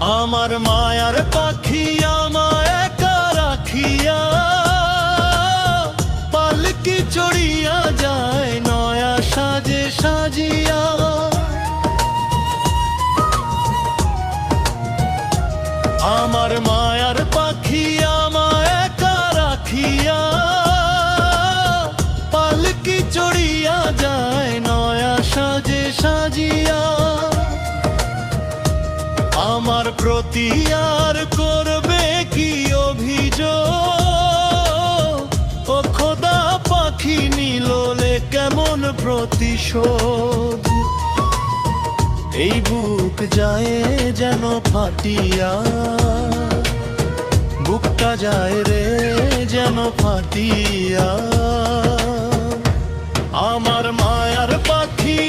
আমার মায়ার পাখি আমায় একা রাখিয়া পালকি চড়িয়া যায় নয়া সাজে সাজিয়া। আমার মায়ার পাখি আমায় একা রাখিয়া পালকি চড়িয়া যায় নয়া সাজে সাজিয়া। আমার প্রতি আর করবে কি অভিযোগ, ও খোদা পাখি নিললে কেমন প্রতিশোধ। এই বুক যায় যেন ফাটিয়া, বুকটা যায় রে যেন ফাটিয়া। আমার মায়ার পাখি